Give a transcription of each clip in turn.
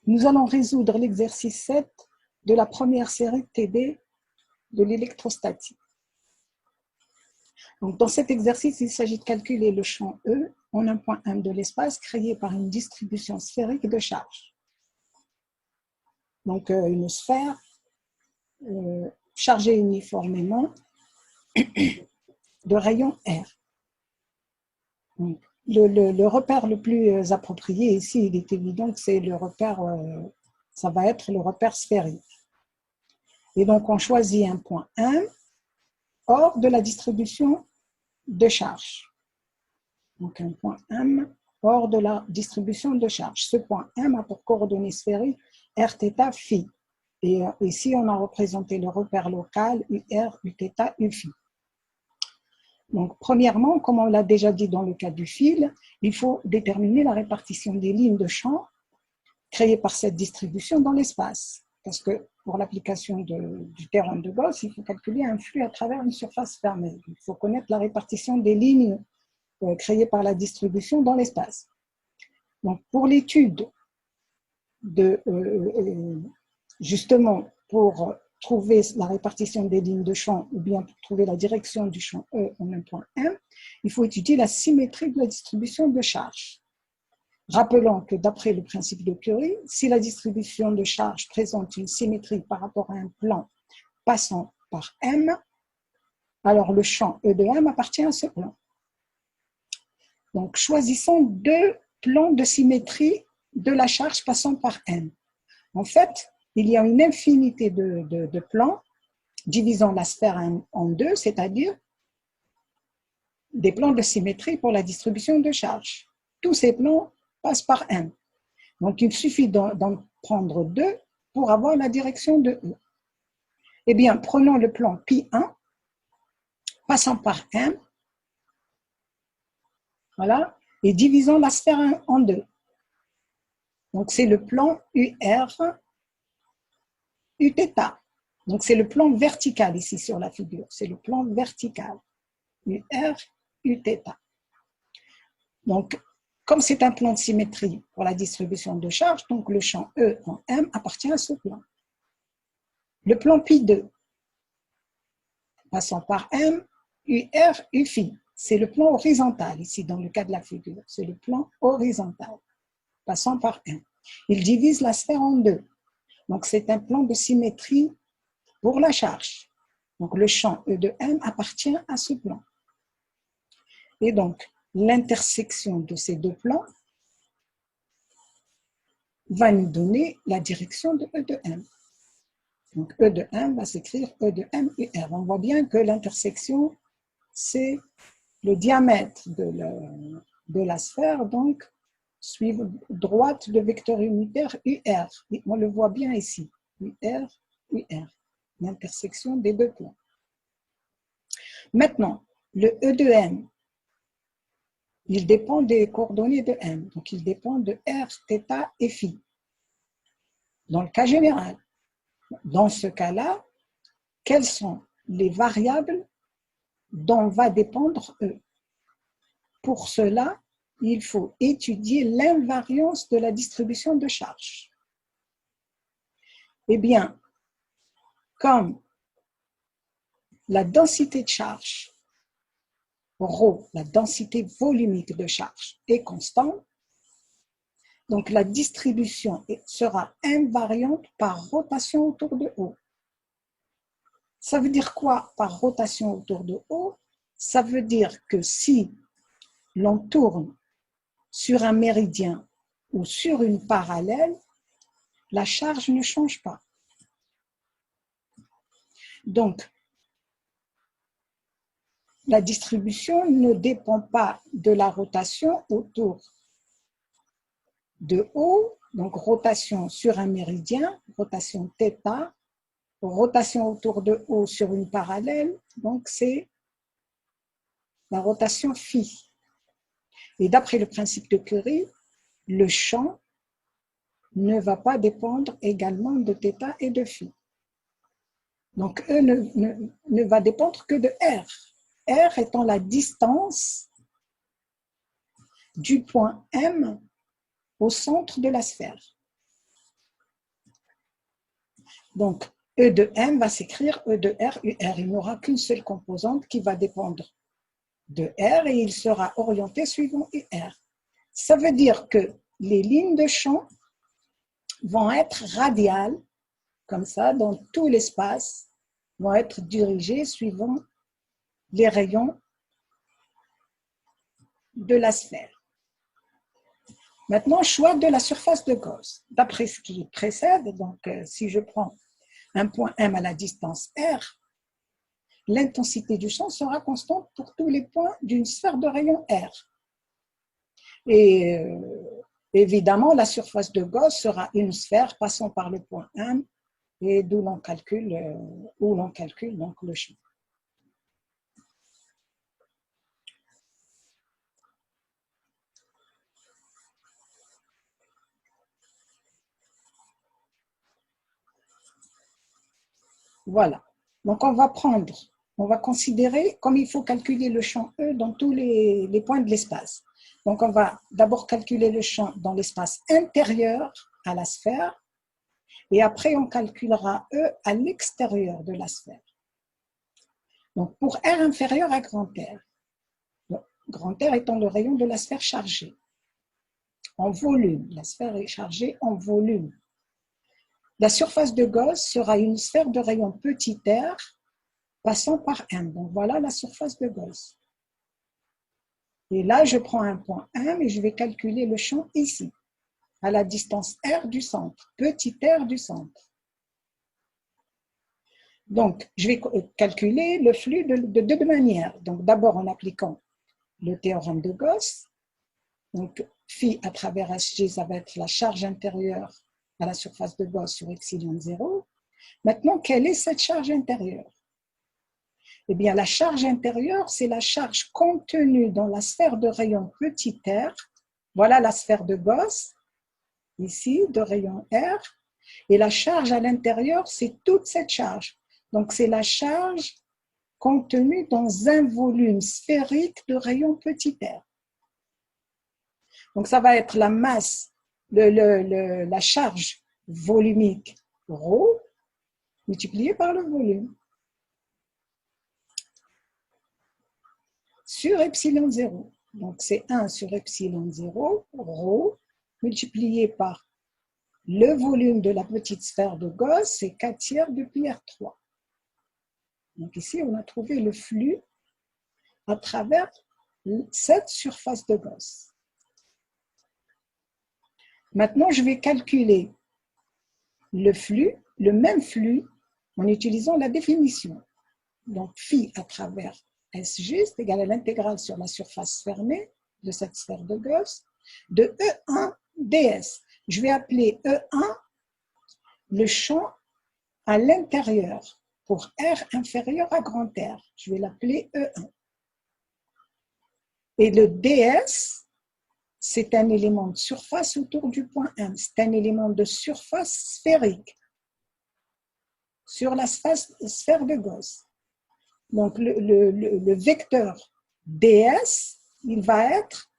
Nous allons résoudre l'exercice 7 de la première série TD de l'électrostatique. Donc, dans cet exercice, il s'agit de calculer le champ E en un point M de l'espace créé par une distribution sphérique de charge. Donc, une sphère chargée uniformément de rayon R. Donc, le repère le plus approprié ici, il est évident que c'est le repère, ça va être le repère sphérique. Et donc, on choisit un point M hors de la distribution de charge. Donc, un point M hors de la distribution de charge. Ce point M a pour coordonnées sphériques Rθ, phi. Et ici, on a représenté le repère local UR, Uθ, Uφ. Donc, premièrement, comme on l'a déjà dit dans le cas du fil, il faut déterminer la répartition des lignes de champ créées par cette distribution dans l'espace. Parce que pour l'application du théorème de Gauss, il faut calculer un flux à travers une surface fermée. Il faut connaître la répartition des lignes créées par la distribution dans l'espace. Donc, pour l'étude justement pour trouver la répartition des lignes de champ ou bien pour trouver la direction du champ E en un point M, il faut étudier la symétrie de la distribution de charge. Rappelons que d'après le principe de Curie, si la distribution de charge présente une symétrie par rapport à un plan passant par M, alors le champ E de M appartient à ce plan. Donc, choisissons deux plans de symétrie de la charge passant par M. En fait, il y a une infinité de plans divisant la sphère en deux, c'est-à-dire des plans de symétrie pour la distribution de charge. Tous ces plans passent par M. Donc, il suffit d'en prendre deux pour avoir la direction de E. Eh bien, prenons le plan Pi1 passant par M, voilà, et divisons la sphère en deux. Donc, c'est le plan UR, Uθ. Donc, c'est le plan vertical ici sur la figure. C'est le plan vertical. UR, Uθ. Donc, comme c'est un plan de symétrie pour la distribution de charge, donc le champ E en M appartient à ce plan. Le plan Pi2, passant par M, UR, Uφ. C'est le plan horizontal ici dans le cas de la figure. C'est le plan horizontal, passant par M. Il divise la sphère en deux. Donc, c'est un plan de symétrie pour la charge. Donc, le champ E de M appartient à ce plan. Et donc, l'intersection de ces deux plans va nous donner la direction de E de M. Donc, E de M va s'écrire E de M, UR. On voit bien que l'intersection, c'est le diamètre de la sphère, donc, suivre droite de vecteur unitaire UR. Et on le voit bien ici, UR, UR. L'intersection des deux plans. Maintenant, le E de M, il dépend des coordonnées de M, donc il dépend de R, θ et φ. Dans le cas général, dans ce cas-là, quelles sont les variables dont va dépendre E? Pour cela, il faut étudier l'invariance de la distribution de charge. Eh bien, comme la densité de charge, ρ, la densité volumique de charge, est constante, donc la distribution sera invariante par rotation autour de O. Ça veut dire quoi par rotation autour de O? Ça veut dire que si l'on tourne sur un méridien ou sur une parallèle, la charge ne change pas. Donc, la distribution ne dépend pas de la rotation autour de O, donc rotation sur un méridien, rotation θ, rotation autour de O sur une parallèle, donc c'est la rotation phi. Et d'après le principe de Curie, le champ ne va pas dépendre également de θ et de phi. Donc E ne va dépendre que de R. R étant la distance du point M au centre de la sphère. Donc, E de M va s'écrire E de R, UR. Il n'y aura qu'une seule composante qui va dépendre de R et il sera orienté suivant UR. Ça veut dire que les lignes de champ vont être radiales, comme ça, dans tout l'espace, vont être dirigées suivant les rayons de la sphère. Maintenant, choix de la surface de Gauss. D'après ce qui précède, donc si je prends un point M à la distance R, l'intensité du champ sera constante pour tous les points d'une sphère de rayon R. Et évidemment, la surface de Gauss sera une sphère passant par le point M et d'où l'on calcule, donc le champ. Voilà. Donc, on va considérer comme il faut calculer le champ E dans tous les points de l'espace. Donc, on va d'abord calculer le champ dans l'espace intérieur à la sphère et après, on calculera E à l'extérieur de la sphère. Donc, pour R inférieur à grand R, grand R étant le rayon de la sphère chargée, en volume, la sphère est chargée en volume. La surface de Gauss sera une sphère de rayon petit r passant par M. Donc voilà la surface de Gauss. Et là, je prends un point M et je vais calculer le champ ici, à la distance R du centre, petit r du centre. Donc, je vais calculer le flux de deux manières. Donc, d'abord en appliquant le théorème de Gauss. Donc, phi à travers Hg, ça va être la charge intérieure à la surface de Gauss sur epsilon 0. Maintenant, quelle est cette charge intérieure? Eh bien, la charge intérieure, c'est la charge contenue dans la sphère de rayon petit r. Voilà la sphère de Gauss, ici, de rayon r. Et la charge à l'intérieur, c'est toute cette charge. Donc, c'est la charge contenue dans un volume sphérique de rayon petit r. Donc, ça va être la masse, la charge volumique ρ multipliée par le volume sur epsilon 0. Donc, c'est 1 sur epsilon 0, ρ, multiplié par le volume de la petite sphère de Gauss, c'est 4 tiers de pi R3. Donc, ici, on a trouvé le flux à travers cette surface de Gauss. Maintenant, je vais calculer le flux, le même flux, en utilisant la définition. Donc, phi à travers Sg, c'est égal à l'intégrale sur la surface fermée de cette sphère de Gauss, de E1 ds. Je vais appeler E1 le champ à l'intérieur pour R inférieur à grand R. Je vais l'appeler E1. Et le ds, c'est un élément de surface autour du point M. C'est un élément de surface sphérique sur la sphère de Gauss. Donc, le vecteur ds, il va être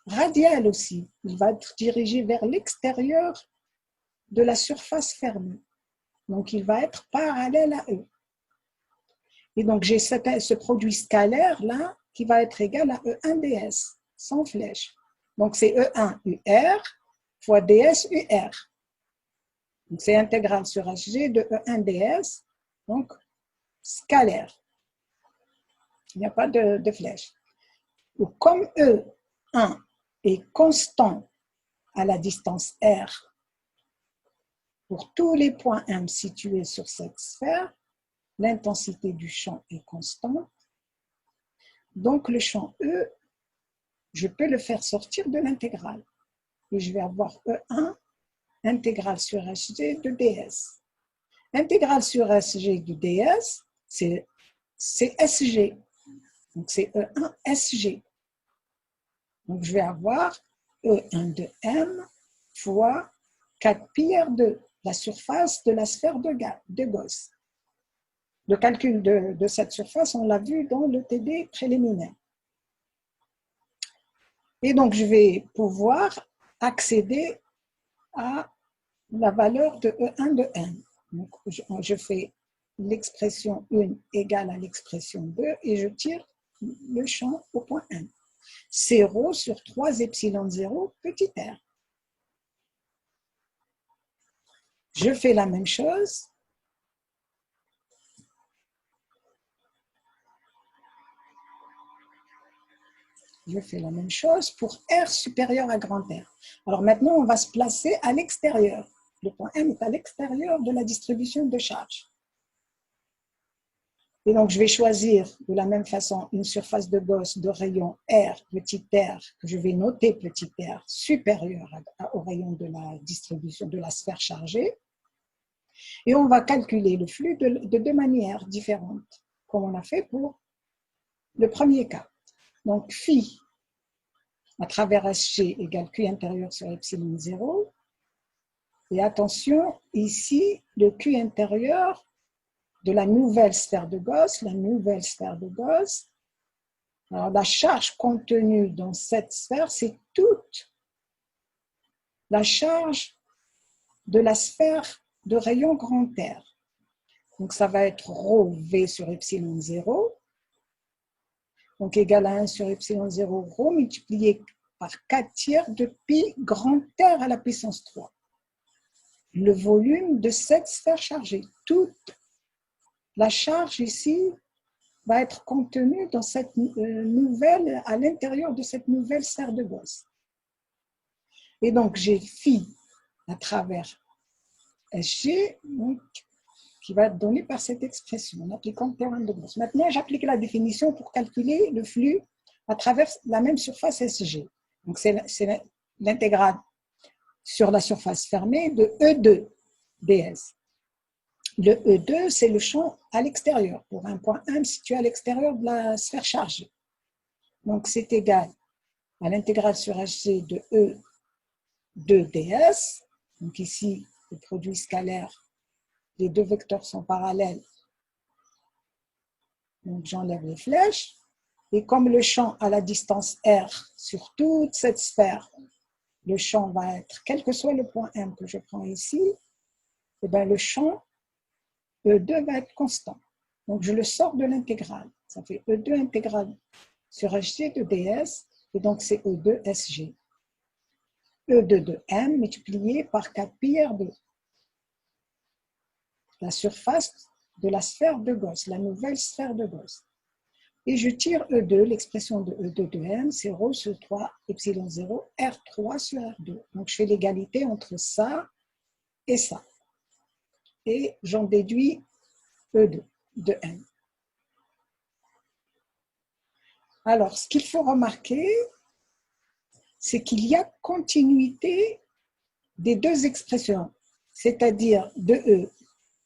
radial aussi. Il va être dirigé vers l'extérieur de la surface fermée. Donc, il va être parallèle à E. Et donc, j'ai ce produit scalaire-là qui va être égal à E1 ds, sans flèche. Donc, c'est E1 UR fois ds UR. Donc, c'est intégrale sur Hg de E1 ds, donc scalaire. Il n'y a pas de flèche. Donc, comme E1 est constant à la distance R pour tous les points M situés sur cette sphère, l'intensité du champ est constante. Donc, le champ E, je peux le faire sortir de l'intégrale. Et je vais avoir E1 intégrale sur Hg de ds. Intégrale sur Hg du ds, c'est Sg. Donc, c'est E1 Sg. Donc, je vais avoir E1 de M fois 4 pi R2, la surface de la sphère de Gauss. Le calcul de cette surface, on l'a vu dans le TD préliminaire. Et donc, je vais pouvoir accéder à la valeur de E1 de M. Donc, je fais l'expression 1 égale à l'expression 2 et je tire le champ au point M. C'est ρ sur 3 epsilon 0 petit r. Je fais la même chose. Je fais la même chose pour R supérieur à grand R. Alors maintenant, on va se placer à l'extérieur. Le point M est à l'extérieur de la distribution de charge. Et donc, je vais choisir de la même façon une surface de Gauss de rayon R, petit r, que je vais noter petit r, supérieur au rayon de la distribution de la sphère chargée. Et on va calculer le flux de deux manières différentes, comme on a fait pour le premier cas. Donc, phi à travers SG égale Q intérieur sur epsilon 0. Et attention, ici, le Q intérieur de la nouvelle sphère de Gauss, alors la charge contenue dans cette sphère, c'est toute la charge de la sphère de rayon grand R. Donc ça va être ρ V sur epsilon 0, donc égal à 1 sur epsilon 0 ρ multiplié par 4 tiers de pi grand R à la puissance 3. Le volume de cette sphère chargée. Toute la charge ici va être contenue dans cette nouvelle, à l'intérieur de cette nouvelle sphère de Gauss. Et donc j'ai phi à travers SG, donc, qui va être donné par cette expression en appliquant le théorème de Gauss. Maintenant, j'applique la définition pour calculer le flux à travers la même surface SG. Donc, c'est l'intégrale sur la surface fermée de E2 ds. Le E2, c'est le champ à l'extérieur, pour un point M situé à l'extérieur de la sphère chargée. Donc, c'est égal à l'intégrale sur HG de E2 ds. Donc, ici, le produit scalaire, les deux vecteurs sont parallèles. Donc, j'enlève les flèches. Et comme le champ à la distance R sur toute cette sphère, le champ va être, quel que soit le point M que je prends ici, et bien le champ E2 va être constant. Donc, je le sors de l'intégrale. Ça fait E2 intégrale sur HG de ds, et donc c'est E2 SG. E2 de M multiplié par 4 pi R2. La surface de la sphère de Gauss, la nouvelle sphère de Gauss. Et je tire E2, l'expression de E2 de M, c'est ρ sur 3 epsilon 0, R3 sur R2. Donc, je fais l'égalité entre ça et ça. Et j'en déduis E2 de M. Alors, ce qu'il faut remarquer, c'est qu'il y a continuité des deux expressions, c'est-à-dire de E,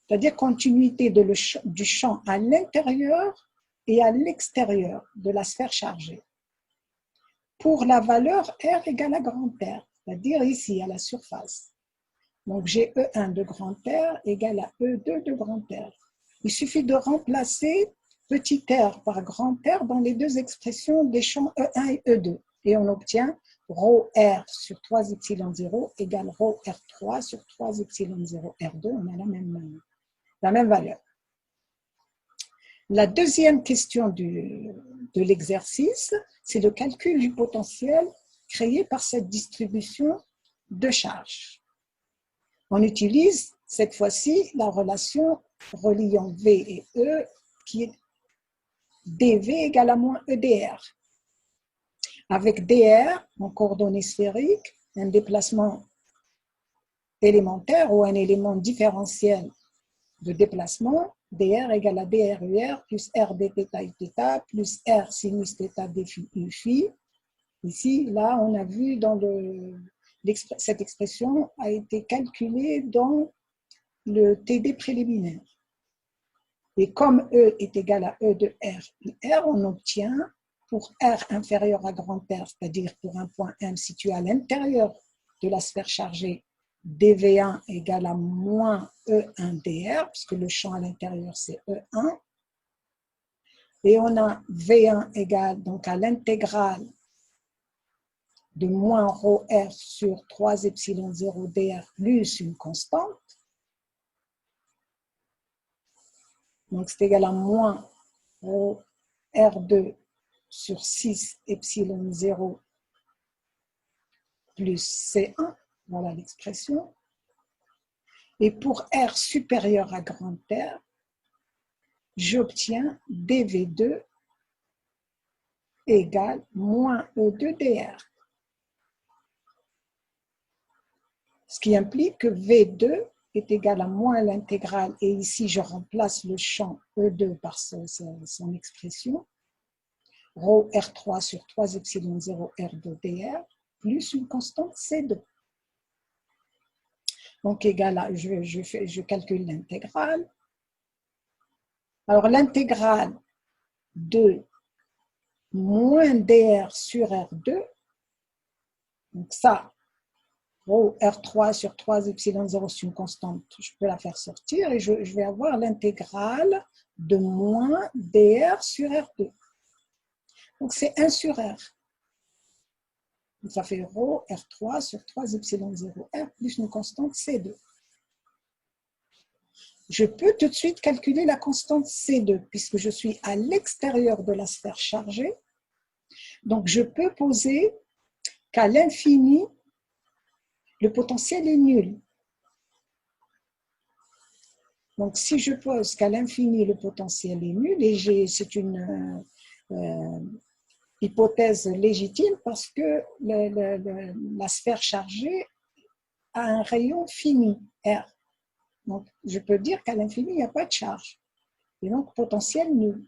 c'est-à-dire continuité du champ à l'intérieur et à l'extérieur de la sphère chargée. Pour la valeur R égale à grand R, c'est-à-dire ici à la surface. Donc j'ai E1 de grand R égale à E2 de grand R. Il suffit de remplacer petit r par grand R dans les deux expressions des champs E1 et E2. Et on obtient ρr sur 3 epsilon 0 égale ρr3 sur 3 epsilon 0 R2. On a la même valeur. La deuxième question de l'exercice, c'est le calcul du potentiel créé par cette distribution de charge. On utilise cette fois-ci la relation reliant V et E qui est dV égale à moins EdR. Avec dr en coordonnées sphériques, un déplacement élémentaire ou un élément différentiel de déplacement, dr égale à drur plus r dθ θ plus r sinus θ d phi u phi. Ici, là, on a vu dans cette expression a été calculée dans le TD préliminaire. Et comme E est égal à E de R et R, on obtient pour R inférieur à grand R, c'est-à-dire pour un point M situé à l'intérieur de la sphère chargée, dV1 égale à moins E1 dr, puisque le champ à l'intérieur c'est E1. Et on a V1 égale donc à l'intégrale de moins ρr sur 3 epsilon 0 dr plus une constante. Donc, c'est égal à moins rho R2 sur 6 epsilon 0 plus C1. Voilà l'expression. Et pour R supérieur à grand R, j'obtiens dV2 égale moins E2 dR. Ce qui implique que V2 est égal à moins l'intégrale, et ici je remplace le champ E2 par son expression, rho R3 sur 3 epsilon 0 R2 dR, plus une constante C2. Donc égal à, je calcule l'intégrale. Alors l'intégrale de moins dr sur R2, donc ça, rho R3 sur 3 epsilon 0, c'est une constante, je peux la faire sortir et je vais avoir l'intégrale de moins dr sur R2. Donc c'est 1 sur R. Donc ça fait rho R3 sur 3 epsilon 0 R plus une constante C2. Je peux tout de suite calculer la constante C2 puisque je suis à l'extérieur de la sphère chargée. Donc je peux poser qu'à l'infini, le potentiel est nul. Donc, si je pose qu'à l'infini, le potentiel est nul, et c'est une hypothèse légitime parce que la sphère chargée a un rayon fini, R. Donc, je peux dire qu'à l'infini, il n'y a pas de charge. Et donc, potentiel nul.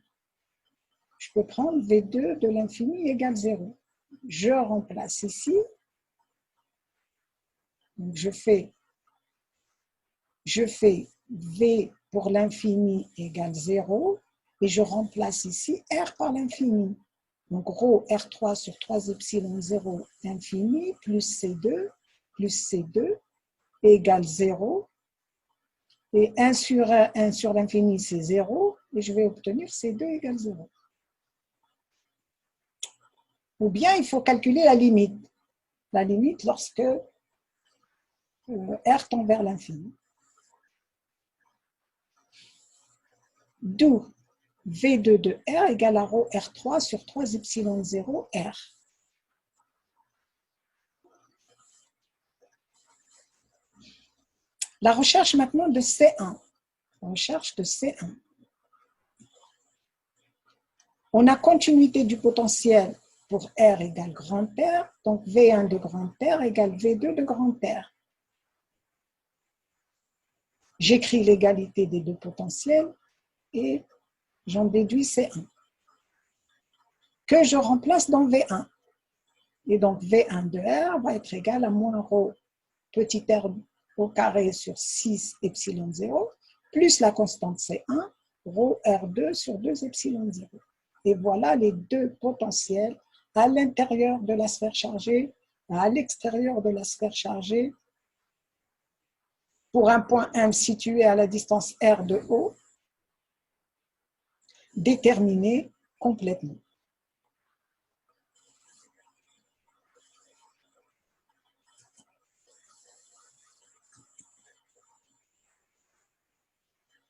Je peux prendre V2 de l'infini égale 0. Je remplace ici. Donc, je fais V pour l'infini égale 0 et je remplace ici R par l'infini. Donc rho R3 sur 3 epsilon 0 infini plus C2 égale 0. Et 1 sur l'infini, c'est 0. Et je vais obtenir C2 égale 0. Ou bien il faut calculer la limite. La limite lorsque R tend vers l'infini. D'où V2 de R égale à rho R3 sur 3 epsilon 0 R. La recherche maintenant de C1. Recherche de C1. On a continuité du potentiel pour R égale grand R, donc V1 de grand R égale V2 de grand R. J'écris l'égalité des deux potentiels et j'en déduis C1, que je remplace dans V1. Et donc V1 de R va être égal à moins rho petit r au carré sur 6 epsilon 0, plus la constante C1, rho R2 sur 2 epsilon 0. Et voilà les deux potentiels à l'intérieur de la sphère chargée, à l'extérieur de la sphère chargée, pour un point M situé à la distance R de O, déterminés complètement.